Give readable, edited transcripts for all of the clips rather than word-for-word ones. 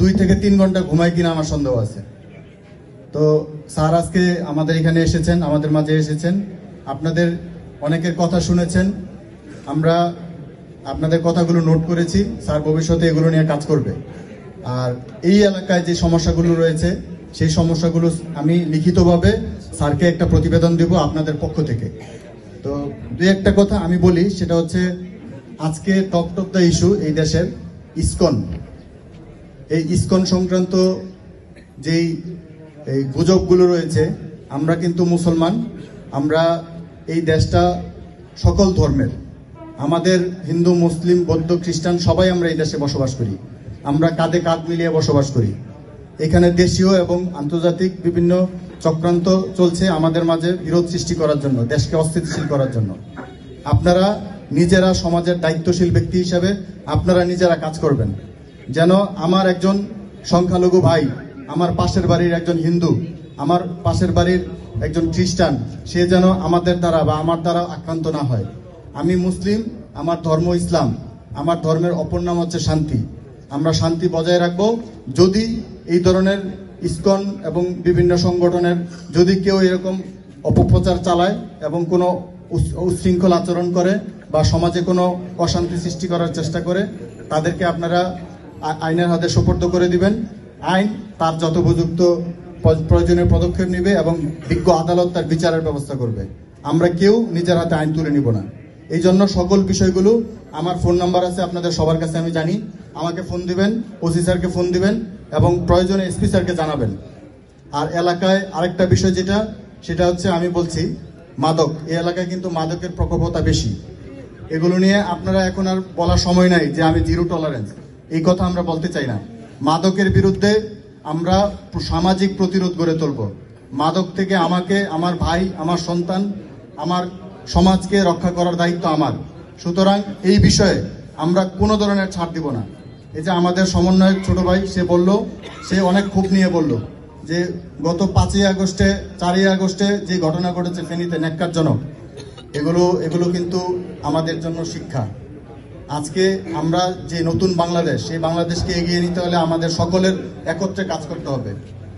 2 থেকে 3 ঘন্টা ঘুমাই কিনা আমার সন্দেহ আছে। তো স্যার আজকে আমাদের এখানে এসেছেন, আমাদের মাঝে এসেছেন, আপনাদের অনেকের কথা শুনেছেন, আমরা আপনাদের কথাগুলো নোট করেছি। স্যার ভবিষ্যতে এগুলো নিয়ে কাজ করবে। আর এই এলাকায় যে সমস্যাগুলো রয়েছে সেই সমস্যাগুলো আমি লিখিতভাবে স্যারকে একটা প্রতিবেদন দেব আপনাদের পক্ষ থেকে। তো দুই একটা কথা আমি বলি, সেটা হচ্ছে আজকে টপ অফ দ্য ইস্যু এই দেশের ইসকন। এই ইসকন সংক্রান্ত যেই এই গুজবগুলো রয়েছে, আমরা কিন্তু মুসলমান, আমরা এই দেশটা সকল ধর্মের, আমাদের হিন্দু, মুসলিম, বৌদ্ধ, খ্রিস্টান সবাই আমরা এই দেশে বসবাস করি। আমরা কাঁধে কাঁধ মিলিয়ে বসবাস করি। এখানে দেশীয় এবং আন্তর্জাতিক বিভিন্ন চক্রান্ত চলছে আমাদের মাঝে বিরোধ সৃষ্টি করার জন্য, দেশকে অস্থিতিশীল করার জন্য। আপনারা নিজেরা সমাজের দায়িত্বশীল ব্যক্তি হিসাবে আপনারা নিজেরা কাজ করবেন, যেন আমার একজন সংখ্যালঘু ভাই, আমার পাশের বাড়ির একজন হিন্দু, আমার পাশের বাড়ির একজন খ্রিস্টান, সে যেন আমাদের দ্বারা বা আমার দ্বারা আক্রান্ত না হয়। আমি মুসলিম, আমার ধর্ম ইসলাম, আমার ধর্মের অপর নাম হচ্ছে শান্তি। আমরা শান্তি বজায় রাখবো। যদি এই ধরনের ইসকন এবং বিভিন্ন সংগঠনের যদি কেউ এরকম অপপ্রচার চালায় এবং কোনো উচ্ছৃঙ্খল আচরণ করে বা সমাজে কোনো অশান্তি সৃষ্টি করার চেষ্টা করে, তাদেরকে আপনারা আইনের হাতে সোপর্দ করে দিবেন। আইন তার যথোপযুক্ত প্রয়োজনীয় পদক্ষেপ নেবে এবং বিজ্ঞ আদালত তার বিচারের ব্যবস্থা করবে। আমরা কেউ নিজের হাতে আইন তুলে নিব না। এই জন্য সকল বিষয়গুলো, আমার ফোন নাম্বার আছে আপনাদের সবার কাছে, আমি জানি। আমাকে ফোন দিবেন, ওসি স্যারকে ফোন দিবেন এবং প্রয়োজনে এসপি স্যারকে জানাবেন। আর এলাকায় আরেকটা বিষয় সেটা হচ্ছে, আমি বলছি মাদক, এই এলাকায় কিন্তু মাদকের প্রকোপতা বেশি। এগুলো নিয়ে আপনারা এখন আর বলার সময় নাই যে আমি জিরো টলারেন্স, এই কথা আমরা বলতে চাই না। মাদকের বিরুদ্ধে আমরা সামাজিক প্রতিরোধ গড়ে তুলব। মাদক থেকে আমাকে, আমার ভাই, আমার সন্তান, আমার সমাজকে রক্ষা করার দায়িত্ব আমার। সুতরাং এই বিষয়ে আমরা কোনো ধরনের ছাড় দিব না। এই যে আমাদের সমন্বয়ক ছোট ভাই, সে অনেক ক্ষোভ নিয়ে বলল যে গত 5ই আগস্টে, 4ই আগস্টে যে ঘটনা ঘটেছে ফেনীতে, ন্যাক্কারজনক। এগুলো কিন্তু আমাদের জন্য শিক্ষা। আজকে আমরা যে নতুন বাংলাদেশ, সেই বাংলাদেশকে এগিয়ে নিতে হলে আমাদের সকলের একত্রে কাজ করতে হবে।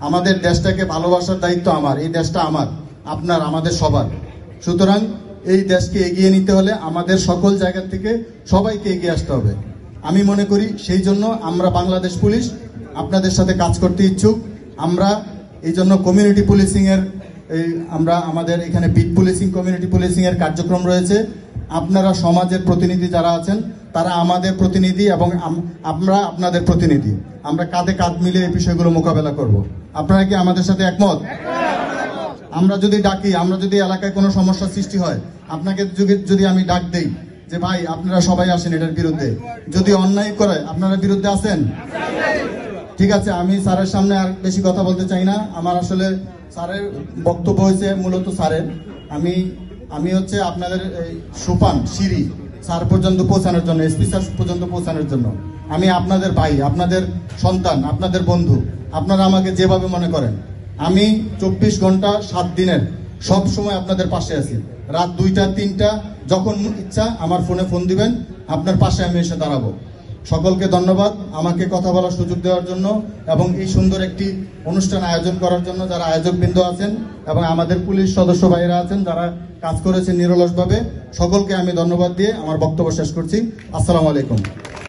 আমাদের দেশটাকে ভালোবাসার দায়িত্ব আমার, এই দেশটা আমার, আপনার, আমাদের সবার। সুতরাং এই দেশকে এগিয়ে নিতে হলে আমাদের সকল জায়গা থেকে সবাইকে এগিয়ে আসতে হবে। আমি মনে করি সেই জন্য আমরা বাংলাদেশ পুলিশ আপনাদের সাথে কাজ করতে ইচ্ছুক। আমরা এই জন্য কমিউনিটি পুলিশিং এর আমরা আমাদের এখানে বিট পুলিশিং, কমিউনিটি পুলিশিং এর কার্যক্রম রয়েছে। আপনারা সমাজের প্রতিনিধি যারা আছেন, তারা আমাদের প্রতিনিধি এবং আমরা আপনাদের প্রতিনিধি। আমরা কাঁধে কাঁধ মিলে এই বিষয়গুলো মোকাবেলা করব। আপনারা কি আমাদের সাথে একমত? আমরা যদি ডাকি, আমরা যদি এলাকায় কোনো সমস্যা সৃষ্টি হয়, আপনাকে যদি আমি ডাক দেই যে ভাই আপনারা সবাই আসেন এটার বিরুদ্ধে, যদি অন্যায় করে আপনারা বিরুদ্ধে আছেন? ঠিক আছে, আমি স্যারের সামনে আর বেশি কথা বলতে চাই না। আমার আসলে স্যারের বক্তব্য হয়েছে মূলত স্যারের, আমি হচ্ছে আপনাদের সোপান, সিঁড়ি স্যার পর্যন্ত পৌঁছানোর জন্য, এসপি স্যার পর্যন্ত পৌঁছানোর জন্য। আমি আপনাদের ভাই, আপনাদের সন্তান, আপনাদের বন্ধু। আপনারা আমাকে যেভাবে মনে করেন, আমি 24 ঘন্টা 7 দিনের সব সময় আপনাদের পাশে আছি। রাত 2টা 3টা যখন ইচ্ছা আমার ফোন দিবেন, আপনার পাশে আমি এসে দাঁড়াবো। সকলকে ধন্যবাদ আমাকে কথা বলার সুযোগ দেওয়ার জন্য এবং এই সুন্দর একটি অনুষ্ঠান আয়োজন করার জন্য যারা আয়োজকবৃন্দ আছেন এবং আমাদের পুলিশ সদস্য ভাইরা আছেন যারা কাজ করেছেন নিরলসভাবে। সকলকে আমি ধন্যবাদ দিয়ে আমার বক্তব্য শেষ করছি। আসসালামু আলাইকুম।